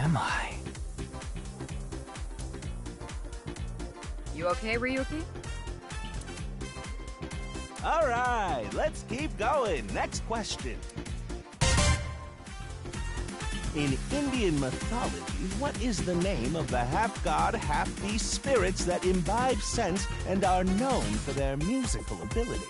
am I? You okay, Ryuki? All right, let's keep going. Next question. In Indian mythology, what is the name of the half-god, half-beast spirits that imbibe sense and are known for their musical ability?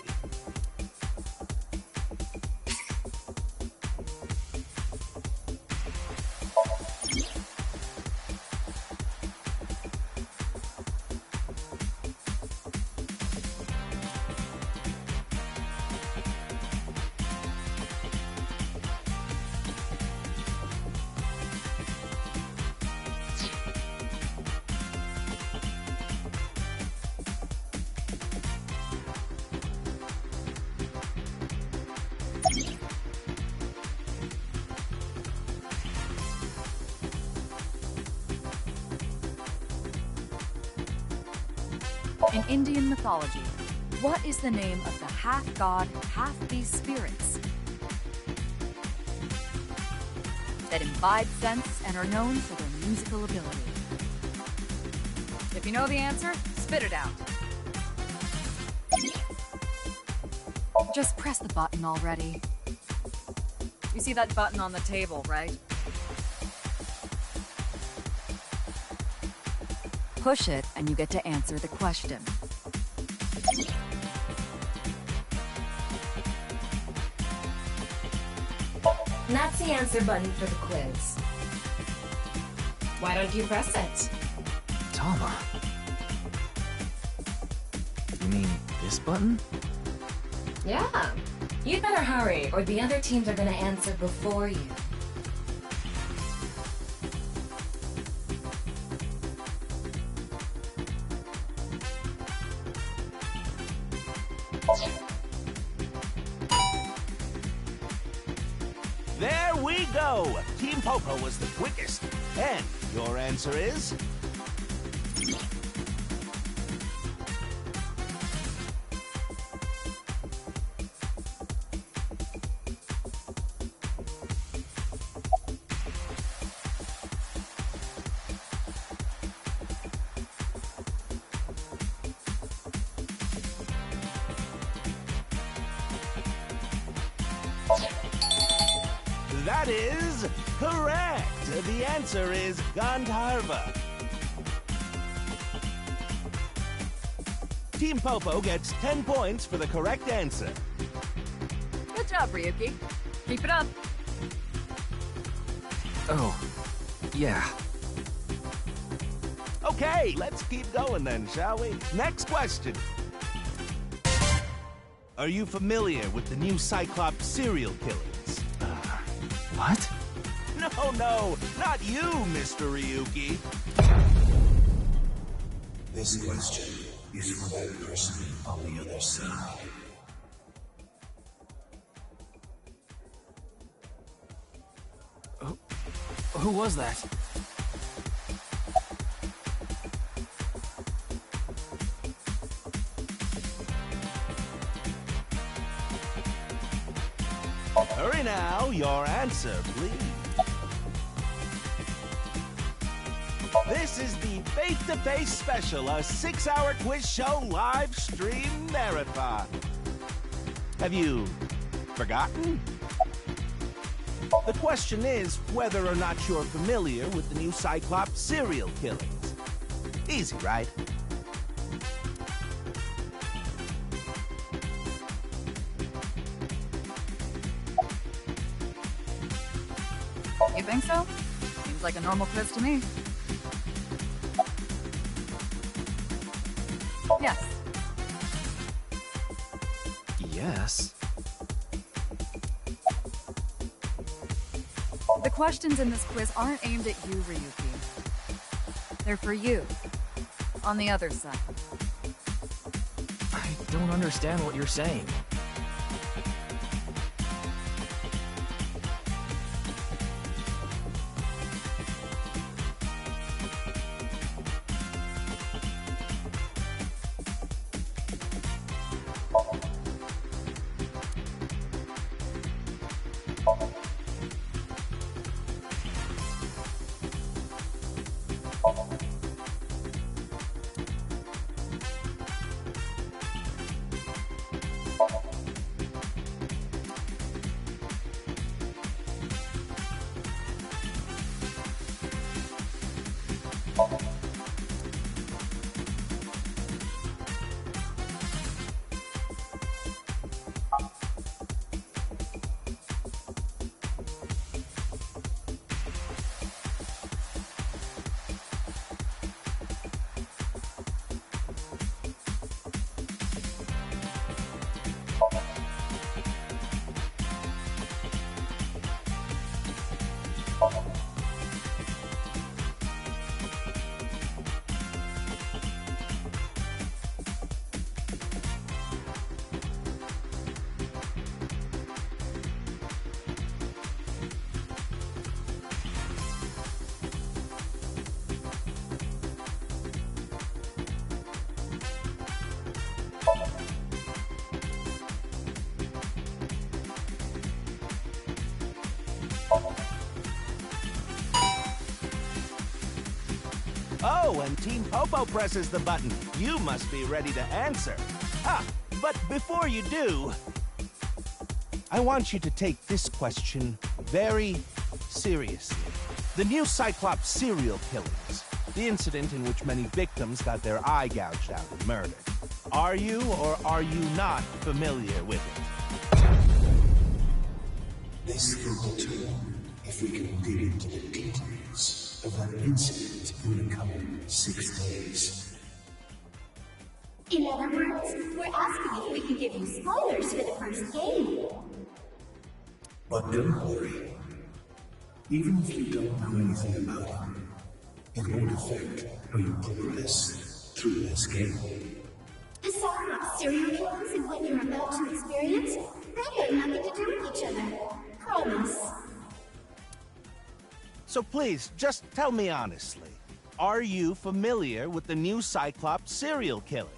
In Indian mythology, what is the name of the half-god, half-beast spirits that imbibe sense and are known for their musical ability? If you know the answer, spit it out. Just press the button already. You see that button on the table, right? Push it, and you get to answer the question. That's the answer button for the quiz. Why don't you press it? Tama. You mean this button? Yeah. You'd better hurry, or the other teams are gonna answer before you. There we go! Team Popo was the quickest. And your answer is? That is correct. The answer is Gandharva. Team Popo gets 10 points for the correct answer. Good job, Ryuki. Keep it up. Oh, yeah. Okay, let's keep going then, shall we? Next question. Are you familiar with the new Cyclops serial killings? What? No, not you, Mr. Ryuki. This question is for that person on the other side. Who was that? Hurry now, your answer, please. This is the Face-to-Face Special, a 6-hour quiz show live stream marathon. Have you forgotten? The question is whether or not you're familiar with the new Cyclops serial killings. Easy, right? You think so? Seems like a normal quiz to me. Yes. Yes. The questions in this quiz aren't aimed at you, Ryuki. They're for you, on the other side. I don't understand what you're saying. Oh, and Team Popo presses the button. You must be ready to answer. But before you do, I want you to take this question very seriously. The new Cyclops serial killings, the incident in which many victims got their eye gouged out and murdered. Are you or are you not familiar with it? This can go too long if we can dig into the details of that incident in the coming 6 days. In other words, we're asking if we can give you spoilers for the first game. But don't worry. Even if you don't know anything about him, it won't affect how you progress through this game. The Cyclops serial killings and what you're about to experience, they have nothing to do with each other. Promise. So please, just tell me honestly, are you familiar with the new Cyclops serial killings?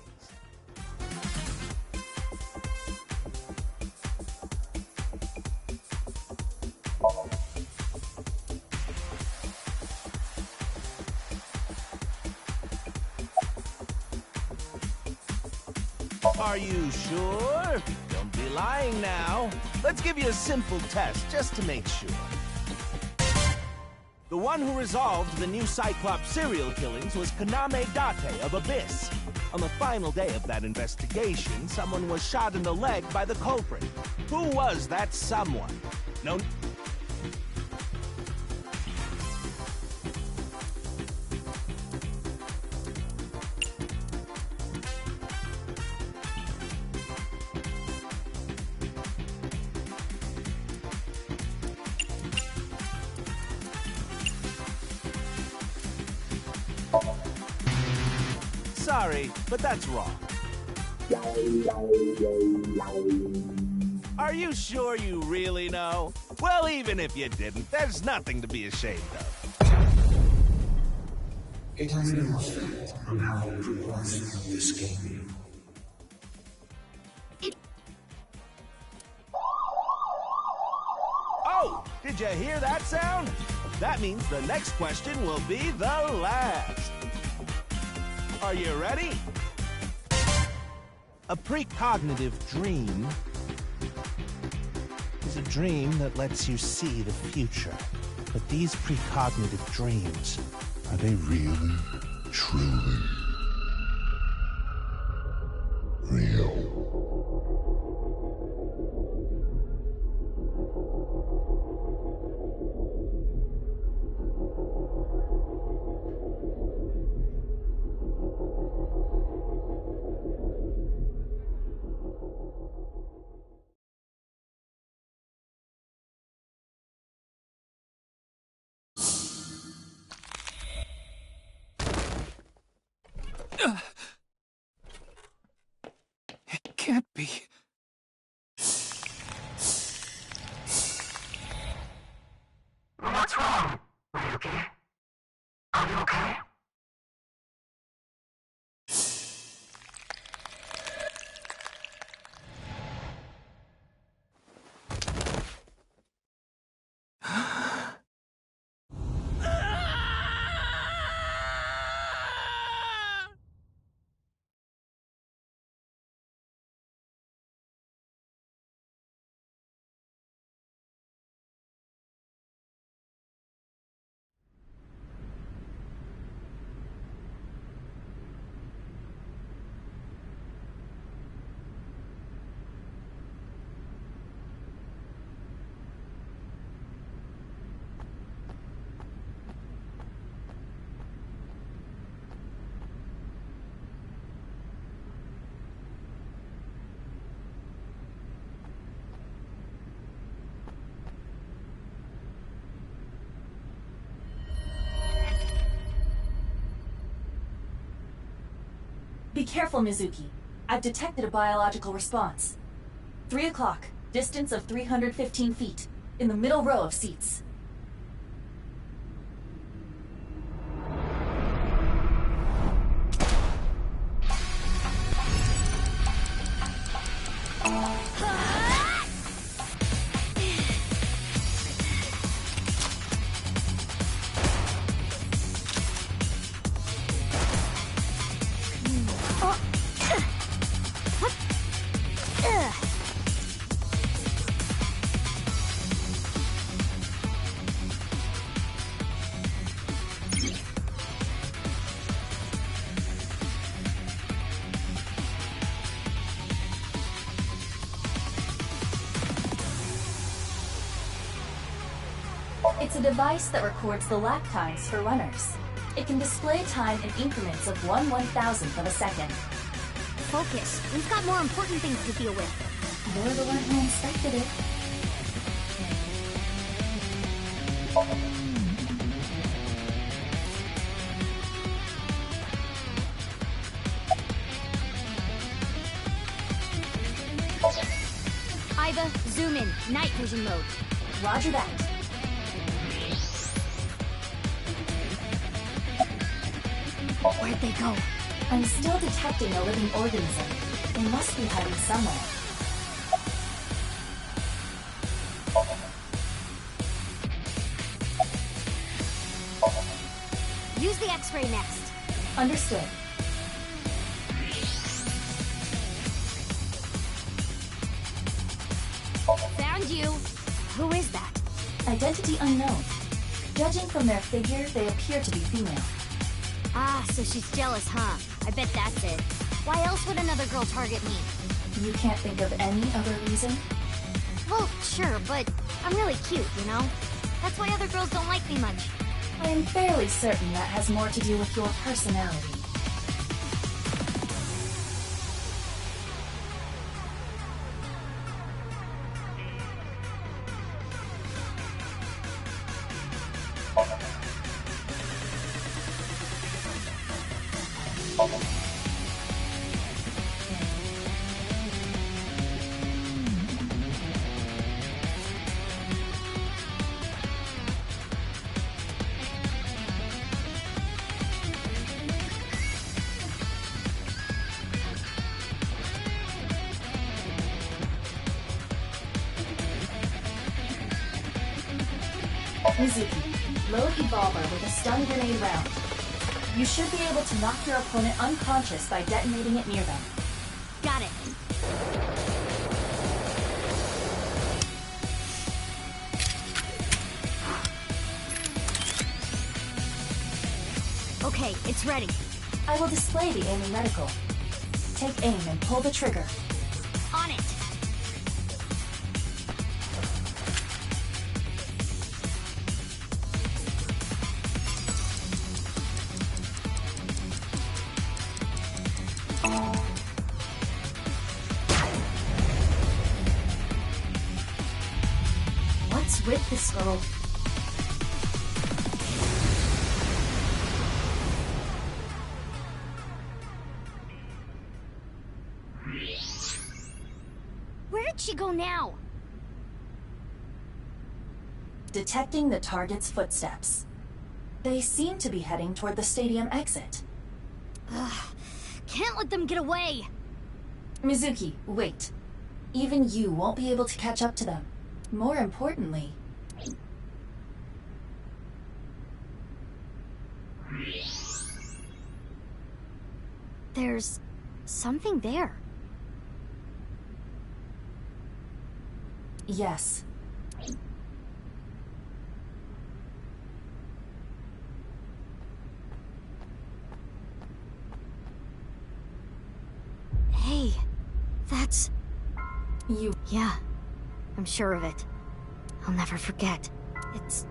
Are you sure? Don't be lying now. Let's give you a simple test just to make sure. The one who resolved the new Cyclops serial killings was Kaname Date of Abyss. On the final day of that investigation, someone was shot in the leg by the culprit. Who was that someone? No. Sorry, but that's wrong. Are you sure you really know? Well, even if you didn't, there's nothing to be ashamed of. It has no effect on how you progress through this game. Oh, did you hear that sound? That means the next question will be the last. Are you ready? A precognitive dream is a dream that lets you see the future. But these precognitive dreams, are they really, truly real? It can't be. What's wrong? Are you okay? Are you okay? Be careful, Mizuki. I've detected a biological response. 3 o'clock, distance of 315 feet, in the middle row of seats. It's a device that records the lap times for runners. It can display time in increments of 1/1000th of a second. Focus. We've got more important things to deal with. You're the one who inspected it. Iva, zoom in. Night vision mode. Roger that. Where'd they go? I'm still detecting a living organism. They must be hiding somewhere. Use the X-ray next. Understood. Found you. Who is that? Identity unknown. Judging from their figure, they appear to be female. Ah, so she's jealous, huh? I bet that's it. Why else would another girl target me? You can't think of any other reason? Well, sure, but I'm really cute, you know? That's why other girls don't like me much. I am fairly certain that has more to do with your personality. Mizuki, load Evolver with a stun grenade round. You should be able to knock your opponent unconscious by detonating it near them. Got it. Okay, it's ready. I will display the aiming reticle. Take aim and pull the trigger. On it. What's with this girl? Where did she go now? Detecting the target's footsteps. They seem to be heading toward the stadium exit. Ugh, can't let them get away. Mizuki, wait. Even you won't be able to catch up to them. More importantly... There's something there. Yes. Hey, that's... You... Yeah, I'm sure of it. I'll never forget. It's...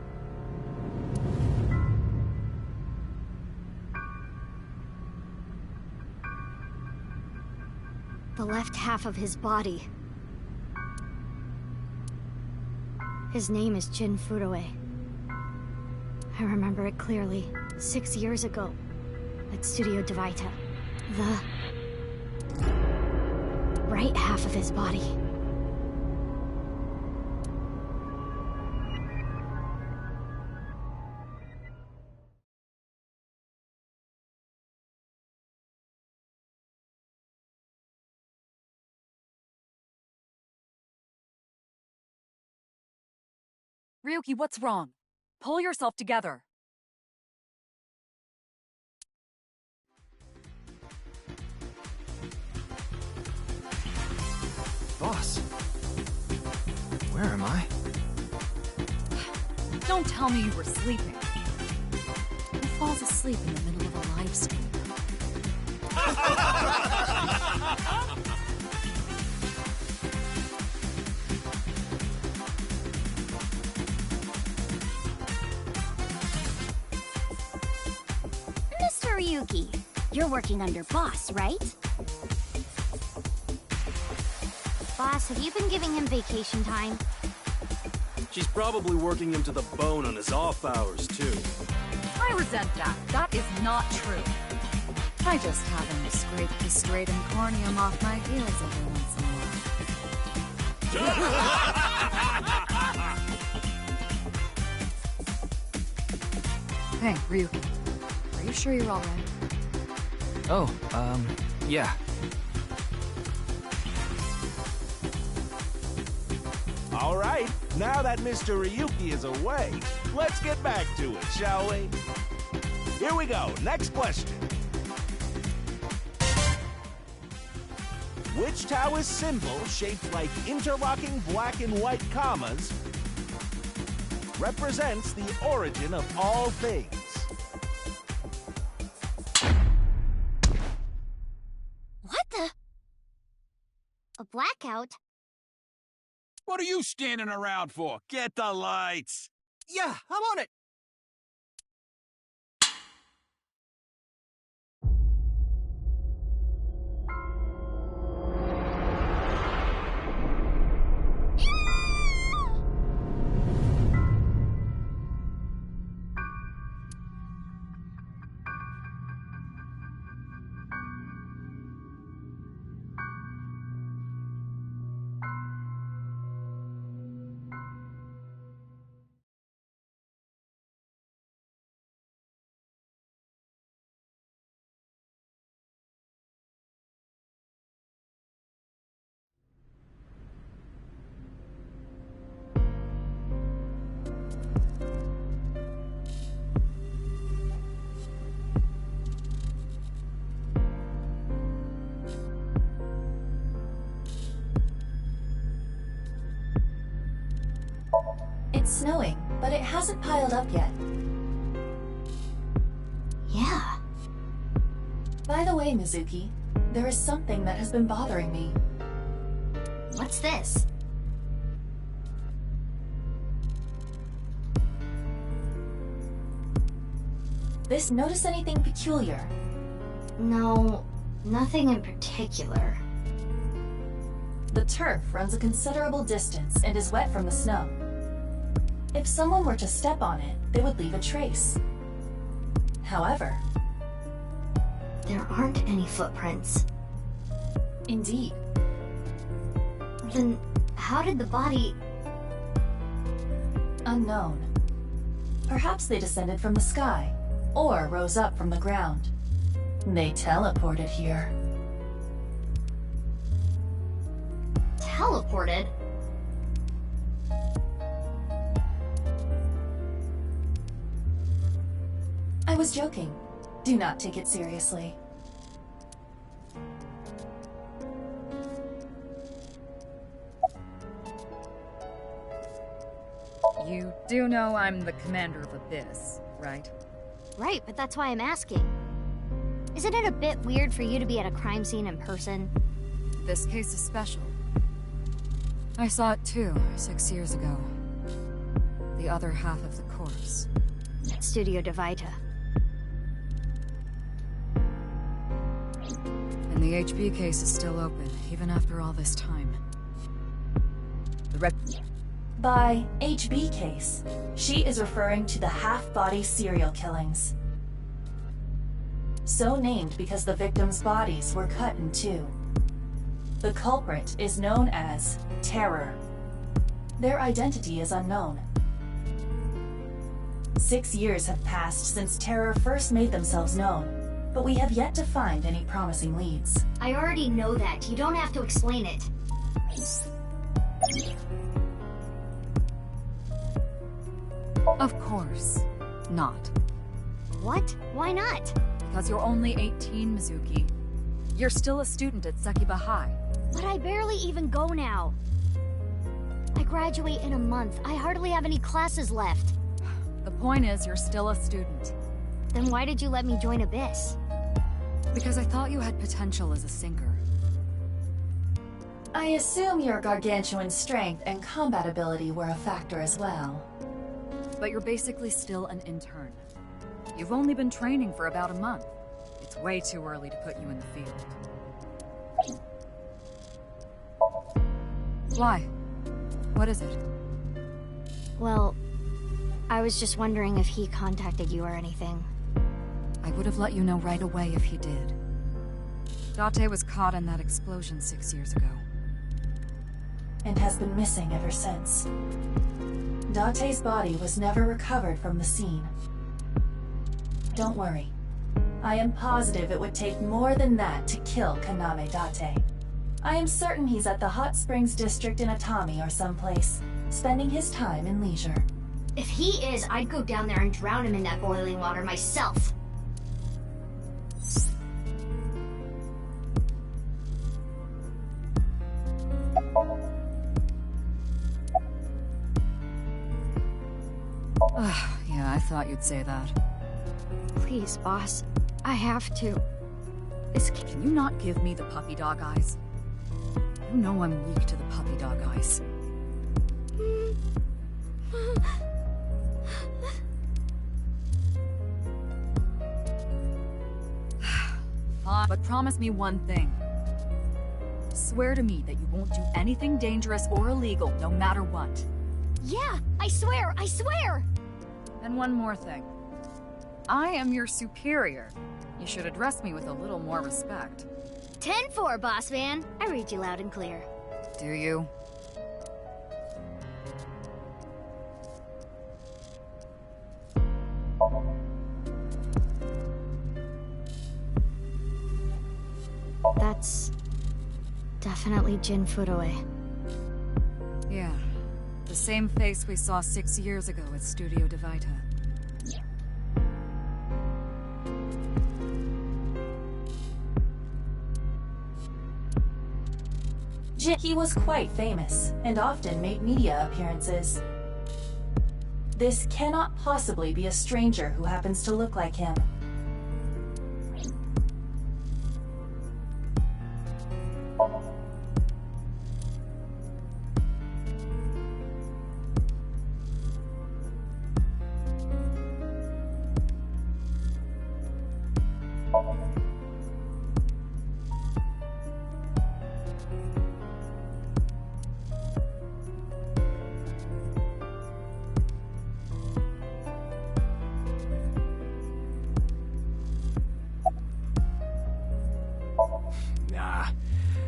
the left half of his body. His name is Jin Furue. I remember it clearly, 6 years ago, at Studio Devita. The right half of his body. Ryuki, what's wrong? Pull yourself together. Boss, where am I? Don't tell me you were sleeping. Who falls asleep in the middle of a live stream? Ryuki. You're working under Boss, right? Boss, have you been giving him vacation time? She's probably working him to the bone on his off hours, too. I resent that. That is not true. I just have him to scrape the striatum corneum off my heels every once in a while. Hey, Ryuki. Are you sure you're alright? Oh, yeah. All right, now that Mr. Ryuki is away, let's get back to it, shall we? Here we go, next question. Which Taoist symbol, shaped like interlocking black and white commas, represents the origin of all things? What the? A blackout? What are you standing around for? Get the lights! Yeah, I'm on it. It's snowing, but it hasn't piled up yet. Yeah. By the way, Mizuki, there is something that has been bothering me. What's this? Notice anything peculiar? No, nothing in particular. The turf runs a considerable distance and is wet from the snow. If someone were to step on it, they would leave a trace. However, there aren't any footprints. Indeed. Then how did the body... Unknown. Perhaps they descended from the sky, or rose up from the ground. They teleported here. Teleported? I was joking. Do not take it seriously. You do know I'm the commander of Abyss, right? Right, but that's why I'm asking. Isn't it a bit weird for you to be at a crime scene in person? This case is special. I saw it too, 6 years ago. The other half of the corpse. Studio Divita. And the HB case is still open, even after all this time. By HB case, she is referring to the half-body serial killings. So named because the victims' bodies were cut in two. The culprit is known as Terror. Their identity is unknown. 6 years have passed since Terror first made themselves known, but we have yet to find any promising leads. I already know that. You don't have to explain it. Of course not. What? Why not? Because you're only 18, Mizuki. You're still a student at Sekiba High. But I barely even go now. I graduate in a month. I hardly have any classes left. The point is, you're still a student. Then why did you let me join Abyss? Because I thought you had potential as a sinker. I assume your gargantuan strength and combat ability were a factor as well. But you're basically still an intern. You've only been training for about a month. It's way too early to put you in the field. Why? What is it? Well, I was just wondering if he contacted you or anything. I would have let you know right away if he did. Date was caught in that explosion 6 years ago. And has been missing ever since. Date's body was never recovered from the scene. Don't worry. I am positive it would take more than that to kill Kaname Date. I am certain he's at the Hot Springs District in Atami or someplace, spending his time in leisure. If he is, I'd go down there and drown him in that boiling water myself. Yeah, I thought you'd say that. Please, boss. I have to. Can you not give me the puppy dog eyes? You know I'm weak to the puppy dog eyes. Fine, but promise me one thing. Swear to me that you won't do anything dangerous or illegal, no matter what. Yeah, I swear, I swear! And one more thing. I am your superior. You should address me with a little more respect. 10-4, boss man. I read you loud and clear. Do you? That's definitely Jin Furue. Yeah. The same face we saw 6 years ago at Studio Divita. He was quite famous, and often made media appearances. This cannot possibly be a stranger who happens to look like him. Nah.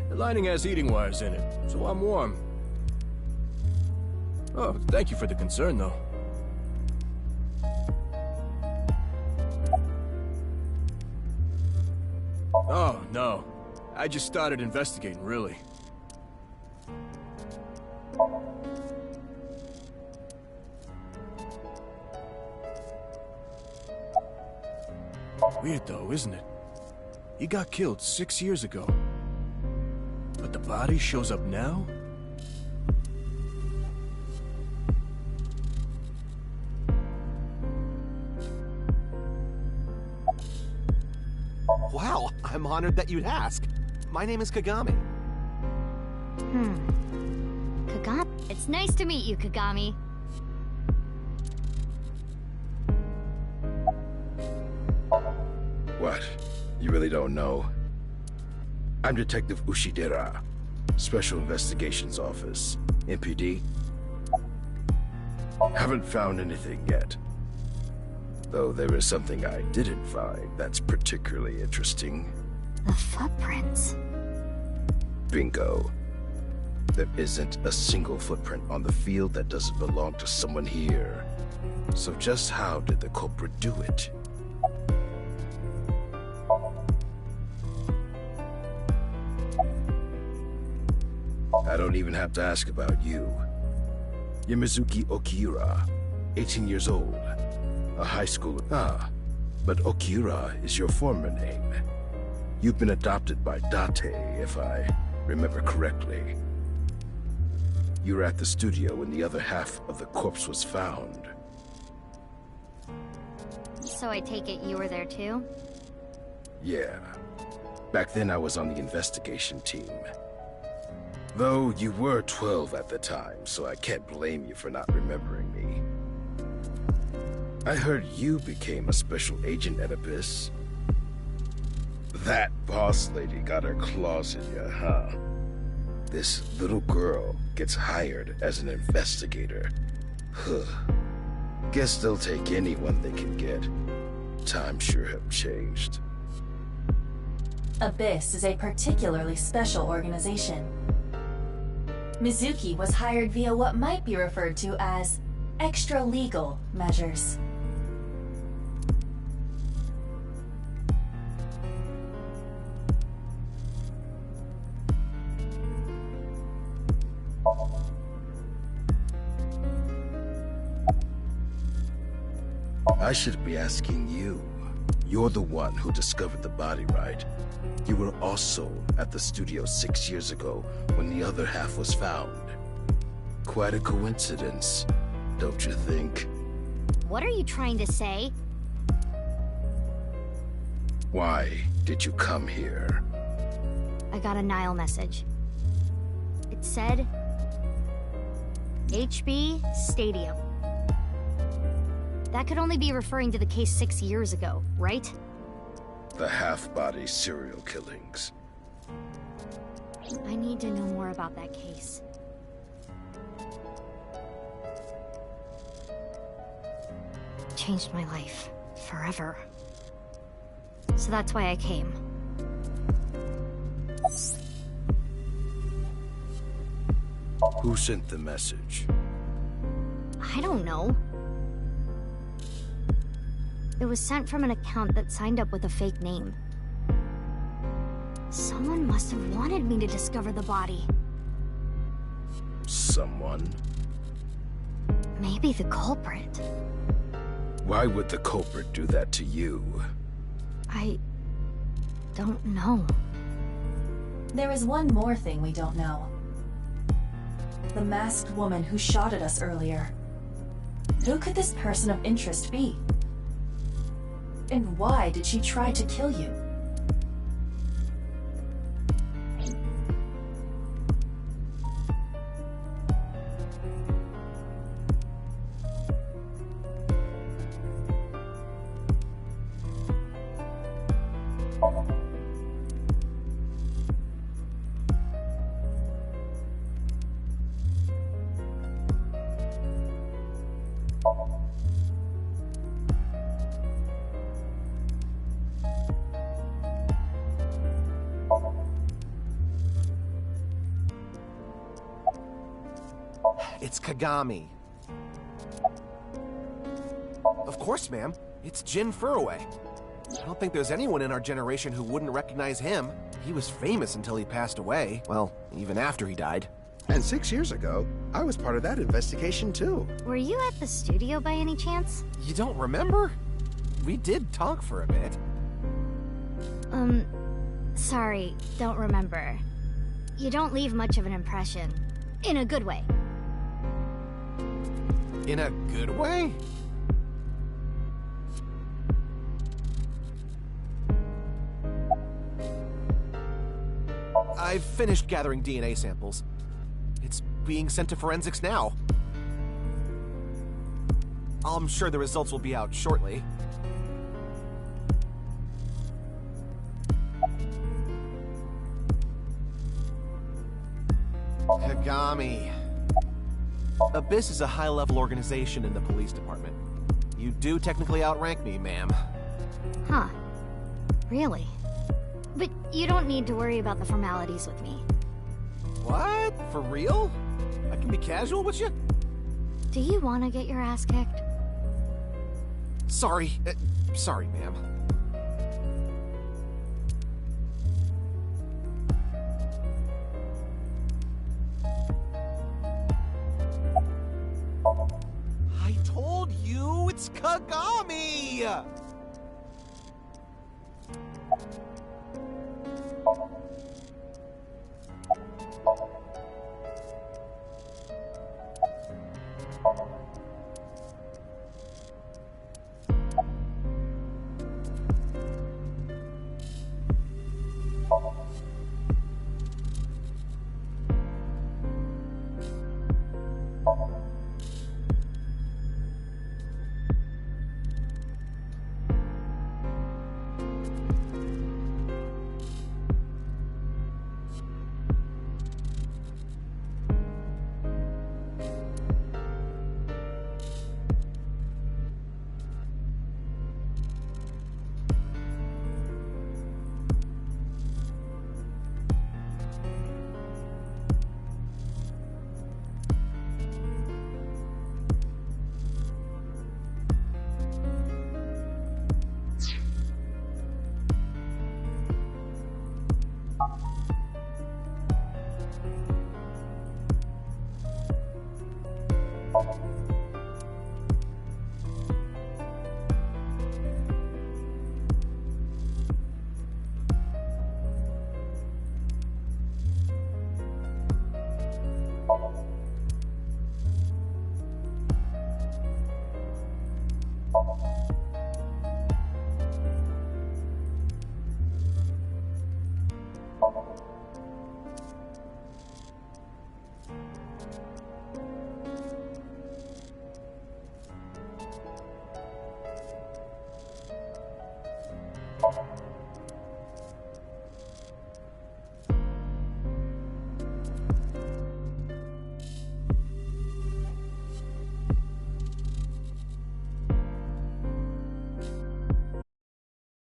The lining has heating wires in it, so I'm warm. Oh, thank you for the concern, though. Oh, no. I just started investigating, really. Weird, though, isn't it? He got killed 6 years ago. But the body shows up now? Wow, I'm honored that you'd ask. My name is Kagami. Kagami? It's nice to meet you, Kagami. What? You really don't know? I'm Detective Ushidera, Special Investigations Office, MPD. Haven't found anything yet. Though there is something I didn't find that's particularly interesting. The footprints. Bingo. There isn't a single footprint on the field that doesn't belong to someone here. So just how did the culprit do it? I don't even have to ask about you. You're Mizuki Okiura, 18 years old, a high schooler. Ah, but Okiura is your former name. You've been adopted by Date, if I remember correctly. You were at the studio when the other half of the corpse was found. So I take it you were there too? Yeah. Back then I was on the investigation team. Though you were 12 at the time, so I can't blame you for not remembering me. I heard you became a special agent at Abyss. That boss lady got her claws in you, huh? This little girl gets hired as an investigator. Huh. Guess they'll take anyone they can get. Times sure have changed. Abyss is a particularly special organization. Mizuki was hired via what might be referred to as extra-legal measures. I should be asking you. You're the one who discovered the body, right? You were also at the studio 6 years ago when the other half was found. Quite a coincidence, don't you think? What are you trying to say? Why did you come here? I got a Nile message. It said... HB Stadium. That could only be referring to the case 6 years ago, right? The half-body serial killings. I need to know more about that case. It changed my life. Forever. So that's why I came. Who sent the message? I don't know. It was sent from an account that signed up with a fake name. Someone must have wanted me to discover the body. Someone? Maybe the culprit. Why would the culprit do that to you? I... don't know. There is one more thing we don't know. The masked woman who shot at us earlier. Who could this person of interest be? And why did she try to kill you? It's Kagami. Of course, ma'am. It's Jin Furue. I don't think there's anyone in our generation who wouldn't recognize him. He was famous until he passed away. Well, even after he died. And 6 years ago, I was part of that investigation too. Were you at the studio by any chance? You don't remember? We did talk for a bit. Sorry, don't remember. You don't leave much of an impression. In a good way. In a good way? I've finished gathering DNA samples. It's being sent to forensics now. I'm sure the results will be out shortly. Kagami. Abyss is a high-level organization in the police department. You do technically outrank me, ma'am. Huh. Really? But you don't need to worry about the formalities with me. What? For real? I can be casual with you? Do you want to get your ass kicked? Sorry. Sorry, ma'am. I told you it's Kagami!